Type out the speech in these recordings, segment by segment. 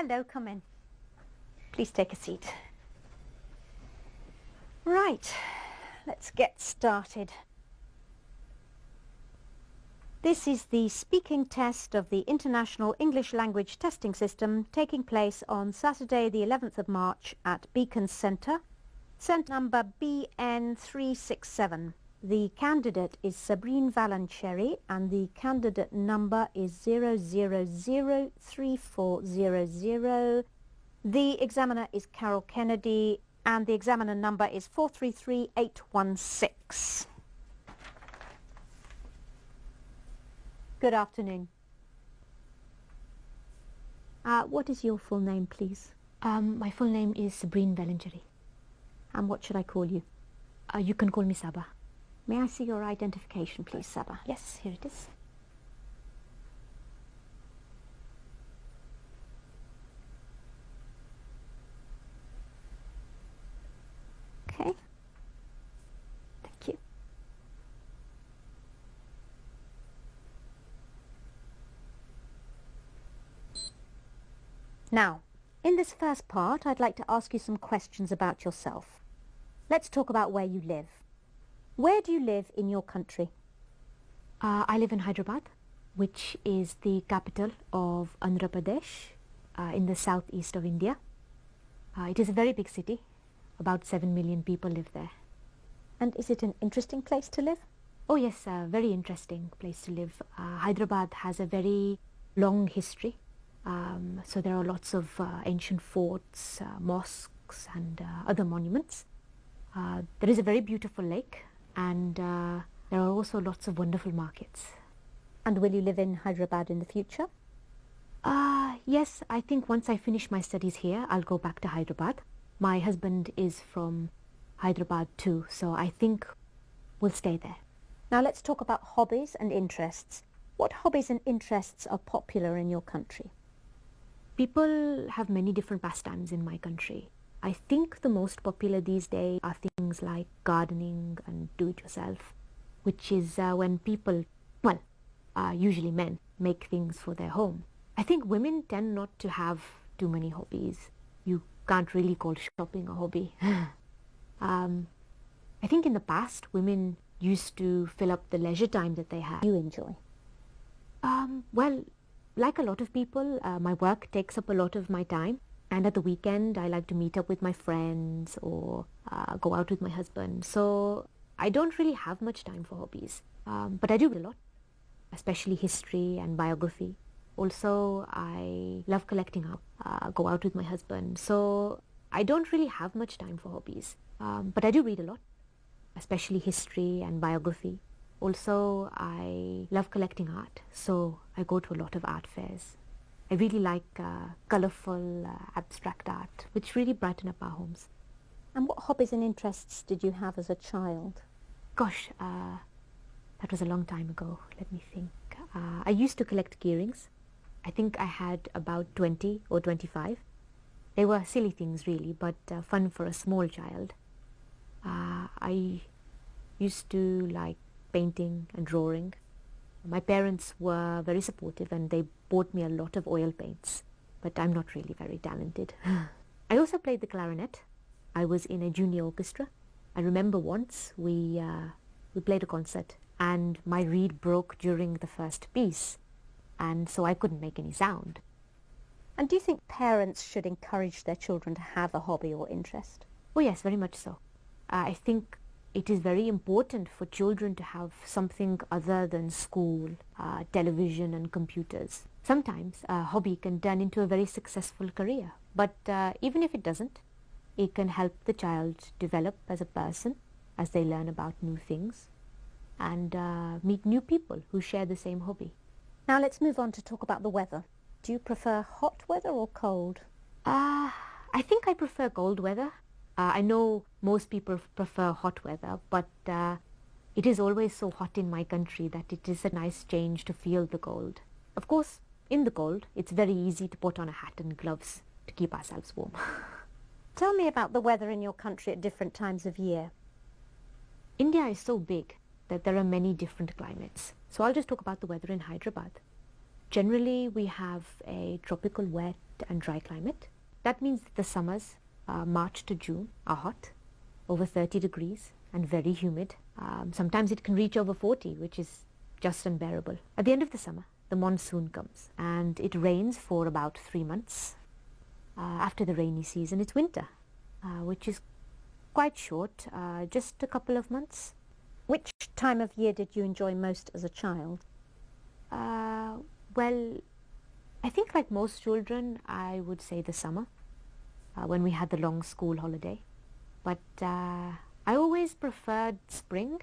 Hello, come in. Please take a seat. Right, let's get started. This is the speaking test of the International English Language Testing System taking place on Saturday the 11th of March at Beacon Centre, Centre number BN367. The candidate is Sabrine Valancheri and the candidate number is 0003400. The examiner is Carol Kennedy and the examiner number is 433816. Good afternoon. What is your full name, please? My full name is Sabrine Valancheri. And what should I call you? You can call me Saba. May I see your identification, please, Saba? Yes, here it is. Okay. Thank you. Now, in this first part, I'd like to ask you some questions about yourself. Let's talk about where you live. Where do you live in your country? I live in Hyderabad, which is the capital of Andhra Pradesh, in the southeast of India. It is a very big city. About 7 million people live there. And is it an interesting place to live? Oh yes, a very interesting place to live. Hyderabad has a very long history. So there are lots of ancient forts, mosques and other monuments. There is a very beautiful lake and there are also lots of wonderful markets. And will you live in Hyderabad in the future? Yes, I think once I finish my studies here, I'll go back to Hyderabad. My husband is from Hyderabad too, so I think we'll stay there. Now let's talk about hobbies and interests. What hobbies and interests are popular in your country? People have many different pastimes in my country. I think the most popular these days are things like gardening and do-it-yourself, which is when people, well, usually men, make things for their home. I think women tend not to have too many hobbies. You can't really call shopping a hobby. I think in the past, women used to fill up the leisure time that they had. You enjoy? Well, like a lot of people, my work takes up a lot of my time. And at the weekend, I like to meet up with my friends or go out with my husband. So I don't really have much time for hobbies. But I do a lot, especially history and biography. Also, I love collecting art, go out with my husband. So I don't really have much time for hobbies. But I do read a lot, especially history and biography. Also, I love collecting art. So I go to a lot of art fairs. I really like colourful, abstract art, which really brighten up our homes. And what hobbies and interests did you have as a child? Gosh, that was a long time ago. Let me think. I used to collect key-rings. I think I had about 20 or 25. They were silly things really, but fun for a small child. I used to like painting and drawing. My parents were very supportive and they bought me a lot of oil paints, but I'm not really very talented. I also played the clarinet. I was in a junior orchestra. I remember once we played a concert and my reed broke during the first piece, and so I couldn't make any sound. And do you think parents should encourage their children to have a hobby or interest? Oh yes, very much so. I think it is very important for children to have something other than school, television and computers. Sometimes a hobby can turn into a very successful career, but even if it doesn't, it can help the child develop as a person as they learn about new things and meet new people who share the same hobby. Now let's move on to talk about the weather. Do you prefer hot weather or cold? I think I prefer cold weather. I know most people prefer hot weather, but it is always so hot in my country that it is a nice change to feel the cold. Of course, in the cold, it's very easy to put on a hat and gloves to keep ourselves warm. Tell me about the weather in your country at different times of year. India is so big that there are many different climates. So I'll just talk about the weather in Hyderabad. Generally, we have a tropical wet and dry climate. That means that the summers, March to June, are hot, over 30 degrees, and very humid. Sometimes it can reach over 40, which is just unbearable. At the end of the summer, the monsoon comes, and it rains for about 3 months. After the rainy season, it's winter, which is quite short, just a couple of months. Which time of year did you enjoy most as a child? Well, I think like most children, I would say the summer, when we had the long school holiday. But I always preferred spring.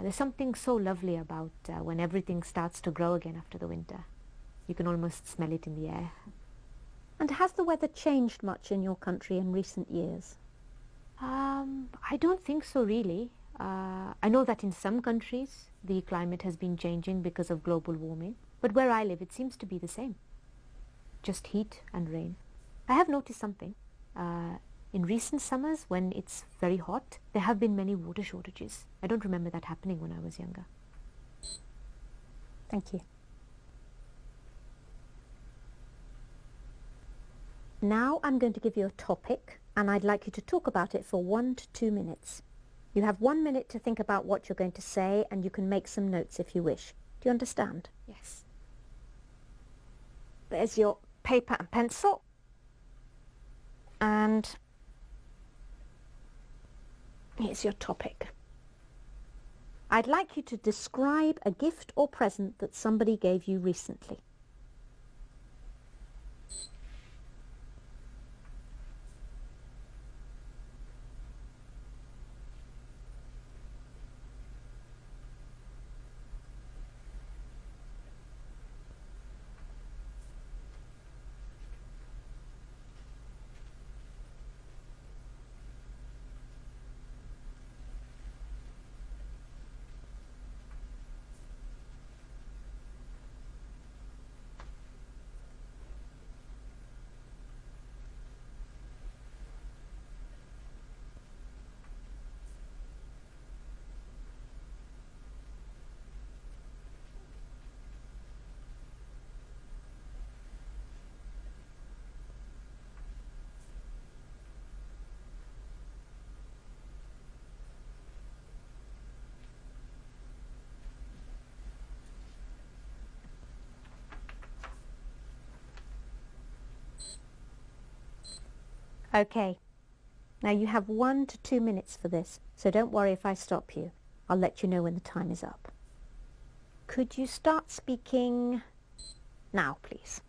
There's something so lovely about when everything starts to grow again after the winter. You can almost smell it in the air. And has the weather changed much in your country in recent years? I don't think so, really. I know that in some countries the climate has been changing because of global warming, but where I live it seems to be the same. Just heat and rain. I have noticed something. In recent summers, when it's very hot, there have been many water shortages. I don't remember that happening when I was younger. Thank you. Now I'm going to give you a topic, and I'd like you to talk about it for 1 to 2 minutes. You have 1 minute to think about what you're going to say, and you can make some notes if you wish. Do you understand? Yes. There's your paper and pencil. And here's your topic. I'd like you to describe a gift or present that somebody gave you recently. Okay. Now you have 1 to 2 minutes for this, so don't worry if I stop you. I'll let you know when the time is up. Could you start speaking now, please?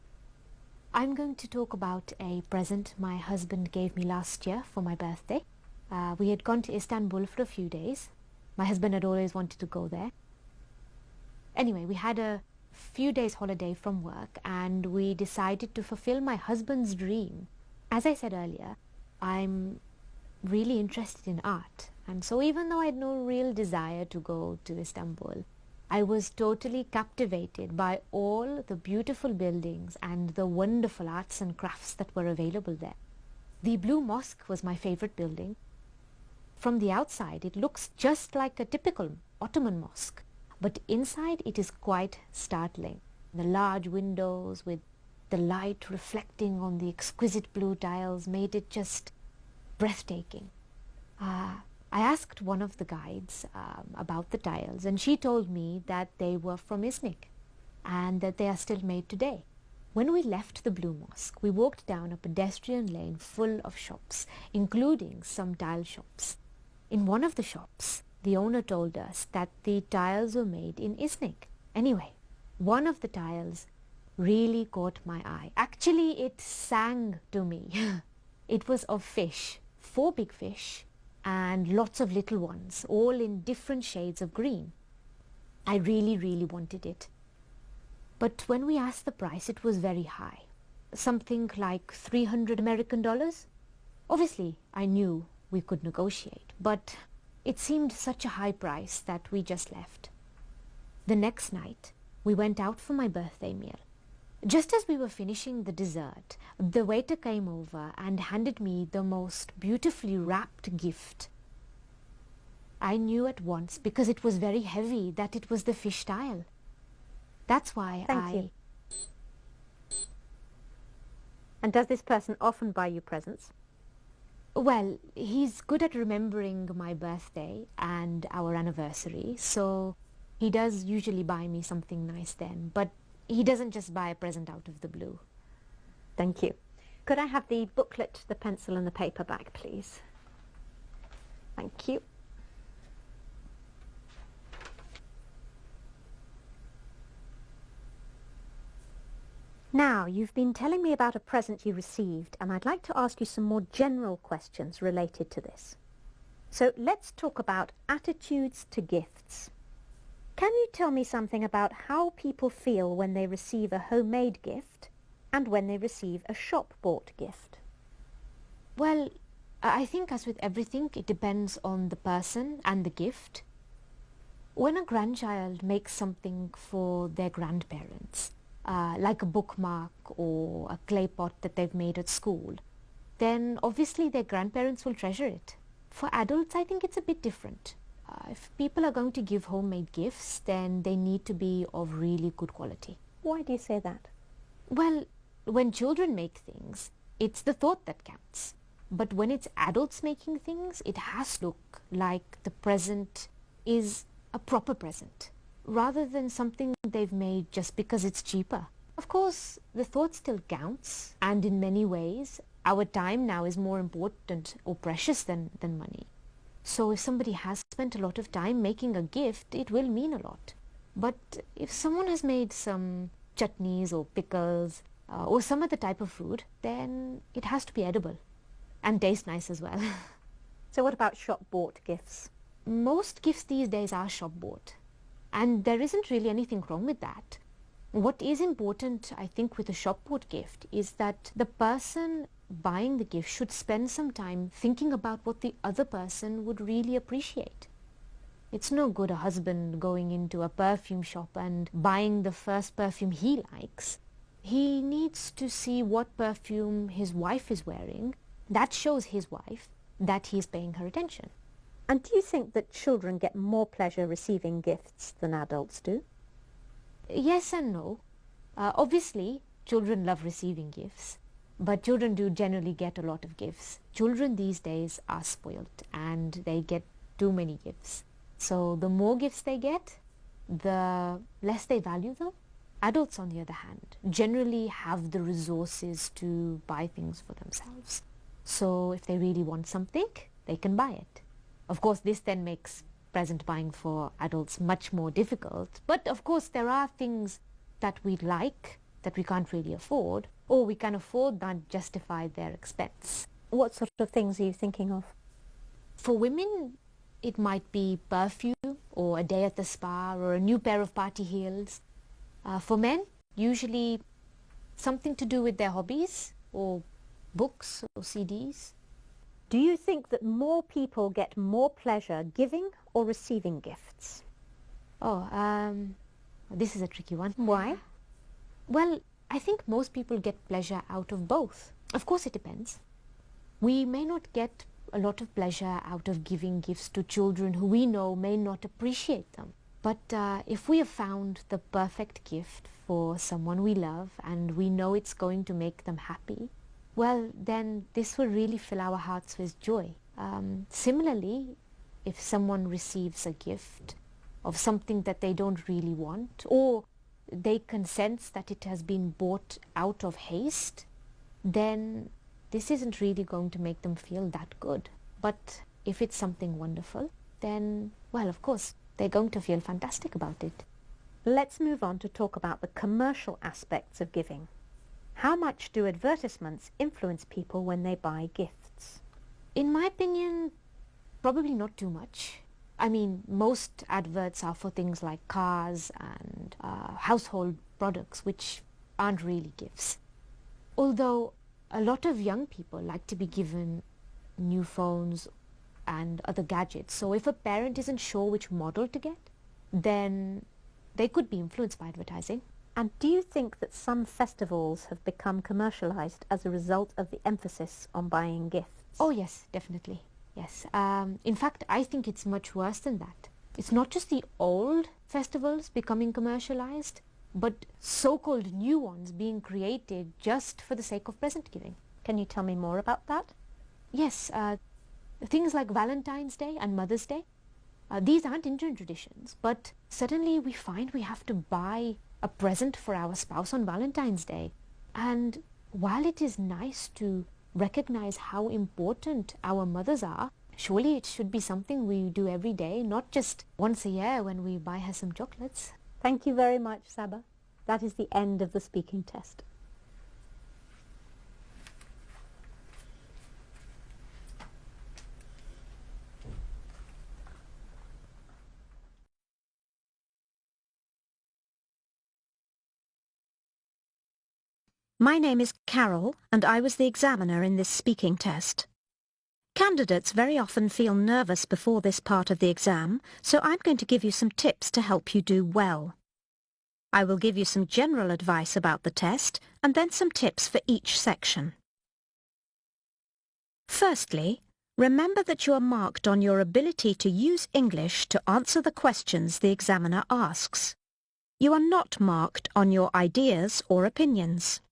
I'm going to talk about a present my husband gave me last year for my birthday. We had gone to Istanbul for a few days. My husband had always wanted to go there. Anyway, we had a few days holiday from work and we decided to fulfill my husband's dream. As I said earlier, I'm really interested in art, and so even though I had no real desire to go to Istanbul, I was totally captivated by all the beautiful buildings and the wonderful arts and crafts that were available there. The Blue Mosque was my favorite building. From the outside, it looks just like a typical Ottoman mosque, but inside it is quite startling. The large windows with the light reflecting on the exquisite blue tiles made it just breathtaking. I asked one of the guides about the tiles, and she told me that they were from Iznik and that they are still made today. When we left the Blue Mosque, we walked down a pedestrian lane full of shops, including some tile shops. In one of the shops, the owner told us that the tiles were made in Iznik. Anyway, one of the tiles really caught my eye. Actually, it sang to me. It was of fish, 4 big fish and lots of little ones, all in different shades of green. I really wanted it. But when we asked the price, it was very high. Something like $300 American. Obviously, I knew we could negotiate, but it seemed such a high price that we just left. The next night, we went out for my birthday meal. Just as we were finishing the dessert, the waiter came over and handed me the most beautifully wrapped gift. I knew at once, because it was very heavy, that it was the fish tile. That's why Thank you. And does this person often buy you presents? Well, he's good at remembering my birthday and our anniversary, so he does usually buy me something nice then, but he doesn't just buy a present out of the blue. Thank you. Could I have the booklet, the pencil and the paper back, please? Thank you. Now, you've been telling me about a present you received, and I'd like to ask you some more general questions related to this. So let's talk about attitudes to gifts. Can you tell me something about how people feel when they receive a homemade gift and when they receive a shop-bought gift? Well, I think as with everything, it depends on the person and the gift. When a grandchild makes something for their grandparents, like a bookmark or a clay pot that they've made at school, then obviously their grandparents will treasure it. For adults, I think it's a bit different. If people are going to give homemade gifts, then they need to be of really good quality. Why do you say that? Well, when children make things, it's the thought that counts. But when it's adults making things, it has to look like the present is a proper present, rather than something they've made just because it's cheaper. Of course, the thought still counts, and in many ways, our time now is more important or precious than money. So if somebody has spent a lot of time making a gift, it will mean a lot. But if someone has made some chutneys or pickles or some other type of food, then it has to be edible and taste nice as well. So what about shop-bought gifts? Most gifts these days are shop-bought, and there isn't really anything wrong with that. What is important, I think, with a shop-bought gift is that the person buying the gift should spend some time thinking about what the other person would really appreciate. It's no good a husband going into a perfume shop and buying the first perfume he likes. He needs to see what perfume his wife is wearing. That shows his wife that he's paying her attention. And do you think that children get more pleasure receiving gifts than adults do? Yes and no. Obviously, children love receiving gifts, but children do generally get a lot of gifts. Children these days are spoilt and they get too many gifts. So the more gifts they get, the less they value them. Adults, on the other hand, generally have the resources to buy things for themselves. So if they really want something, they can buy it. Of course, this then makes present buying for adults much more difficult. But of course, there are things that we like that we can't really afford, or we can afford that justify their expense. What sort of things are you thinking of? For women, it might be perfume, or a day at the spa, or a new pair of party heels. For men, usually something to do with their hobbies, or books, or CDs. Do you think that more people get more pleasure giving or receiving gifts? This is a tricky one. Why? Well, I think most people get pleasure out of both. Of course, it depends. We may not get a lot of pleasure out of giving gifts to children who we know may not appreciate them. But if we have found the perfect gift for someone we love and we know it's going to make them happy, well, then this will really fill our hearts with joy. Similarly, if someone receives a gift of something that they don't really want, or they can sense that it has been bought out of haste, then this isn't really going to make them feel that good. But if it's something wonderful, then, well, of course, they're going to feel fantastic about it. Let's move on to talk about the commercial aspects of giving. How much do advertisements influence people when they buy gifts? In my opinion, probably not too much. I mean, most adverts are for things like cars and household products, which aren't really gifts. Although a lot of young people like to be given new phones and other gadgets. So if a parent isn't sure which model to get, then they could be influenced by advertising. And do you think that some festivals have become commercialized as a result of the emphasis on buying gifts? Oh yes, definitely. Yes. In fact, I think it's much worse than that. It's not just the old festivals becoming commercialized, but so-called new ones being created just for the sake of present giving. Can you tell me more about that? Yes, things like Valentine's Day and Mother's Day, these aren't Indian traditions, but suddenly we find we have to buy a present for our spouse on Valentine's Day. And while it is nice to recognize how important our mothers are, surely it should be something we do every day, not just once a year when we buy her some chocolates. Thank you very much, Saba. That is the end of the speaking test. My name is Carol, and I was the examiner in this speaking test. Candidates very often feel nervous before this part of the exam, so I'm going to give you some tips to help you do well. I will give you some general advice about the test, and then some tips for each section. Firstly, remember that you are marked on your ability to use English to answer the questions the examiner asks. You are not marked on your ideas or opinions.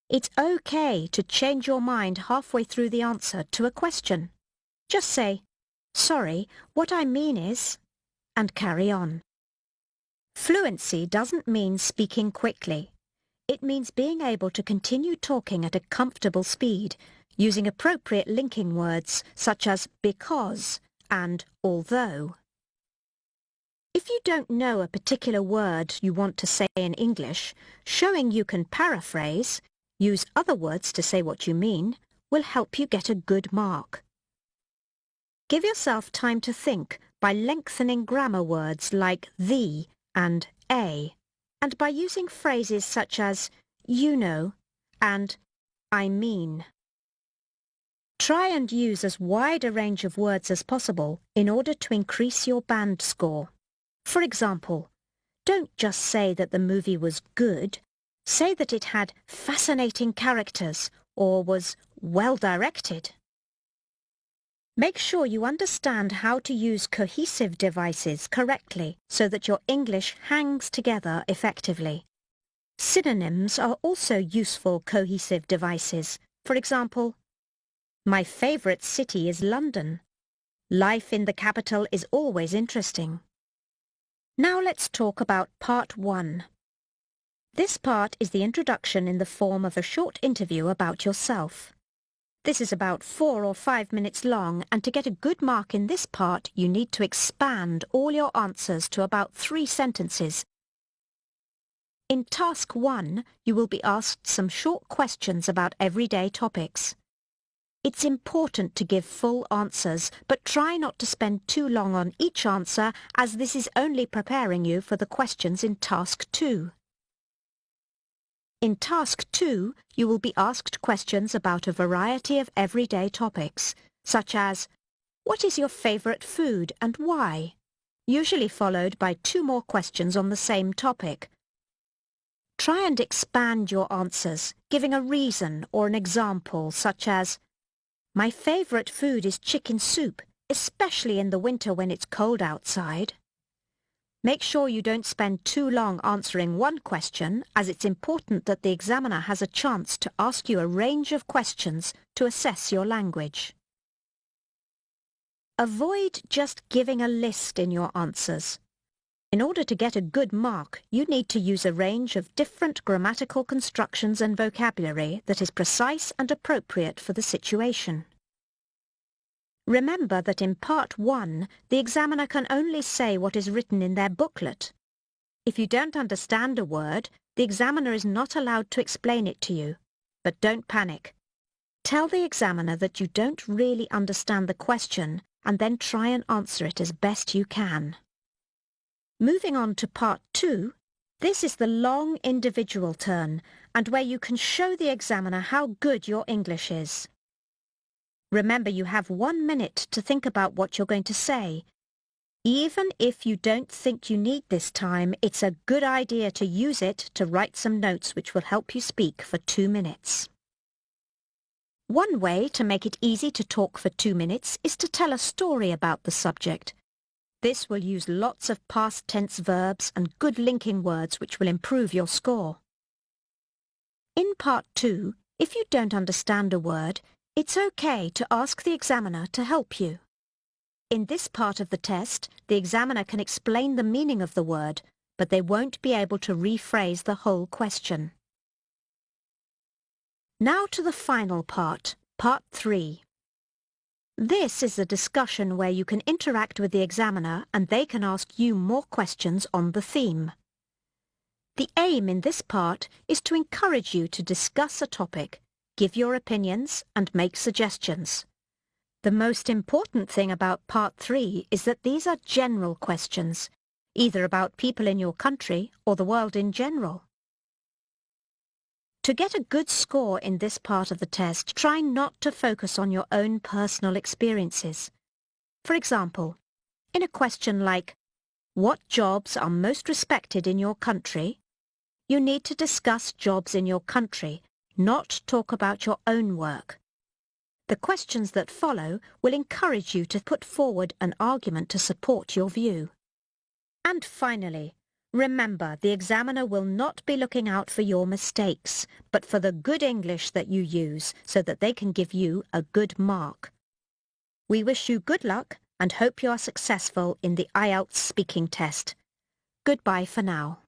It's okay to change your mind halfway through the answer to a question. Just say, "Sorry, what I mean is," and carry on. Fluency doesn't mean speaking quickly. It means being able to continue talking at a comfortable speed, using appropriate linking words such as because and although. If you don't know a particular word you want to say in English, showing you can paraphrase, use other words to say what you mean, will help you get a good mark. Give yourself time to think by lengthening grammar words like the and a, and by using phrases such as you know and I mean. Try and use as wide a range of words as possible in order to increase your band score. For example, don't just say that the movie was good. Say that it had fascinating characters or was well directed. Make sure you understand how to use cohesive devices correctly so that your English hangs together effectively. Synonyms are also useful cohesive devices. For example, my favourite city is London. Life in the capital is always interesting. Now let's talk about Part 1. This part is the introduction in the form of a short interview about yourself. This is about 4 or 5 minutes long, and to get a good mark in this part, you need to expand all your answers to about 3 sentences. In Task 1, you will be asked some short questions about everyday topics. It's important to give full answers, but try not to spend too long on each answer, as this is only preparing you for the questions in Task 2. In Task 2, you will be asked questions about a variety of everyday topics, such as, what is your favourite food and why? Usually followed by 2 more questions on the same topic. Try and expand your answers, giving a reason or an example, such as, my favourite food is chicken soup, especially in the winter when it's cold outside. Make sure you don't spend too long answering one question, as it's important that the examiner has a chance to ask you a range of questions to assess your language. Avoid just giving a list in your answers. In order to get a good mark, you need to use a range of different grammatical constructions and vocabulary that is precise and appropriate for the situation. Remember that in Part 1, the examiner can only say what is written in their booklet. If you don't understand a word, the examiner is not allowed to explain it to you. But don't panic. Tell the examiner that you don't really understand the question and then try and answer it as best you can. Moving on to Part 2, this is the long individual turn and where you can show the examiner how good your English is. Remember, you have 1 minute to think about what you're going to say. Even if you don't think you need this time, it's a good idea to use it to write some notes which will help you speak for 2 minutes. One way to make it easy to talk for 2 minutes is to tell a story about the subject. This will use lots of past tense verbs and good linking words which will improve your score. In Part 2, if you don't understand a word, it's okay to ask the examiner to help you. In this part of the test, the examiner can explain the meaning of the word, but they won't be able to rephrase the whole question. Now to the final part, Part 3. This is a discussion where you can interact with the examiner and they can ask you more questions on the theme. The aim in this part is to encourage you to discuss a topic, give your opinions and make suggestions. The most important thing about Part 3 is that these are general questions, either about people in your country or the world in general. To get a good score in this part of the test, try not to focus on your own personal experiences. For example, in a question like, "What jobs are most respected in your country?" you need to discuss jobs in your country, not talk about your own work. The questions that follow will encourage you to put forward an argument to support your view. And finally, remember, the examiner will not be looking out for your mistakes, but for the good English that you use so that they can give you a good mark. We wish you good luck and hope you are successful in the IELTS speaking test. Goodbye for now.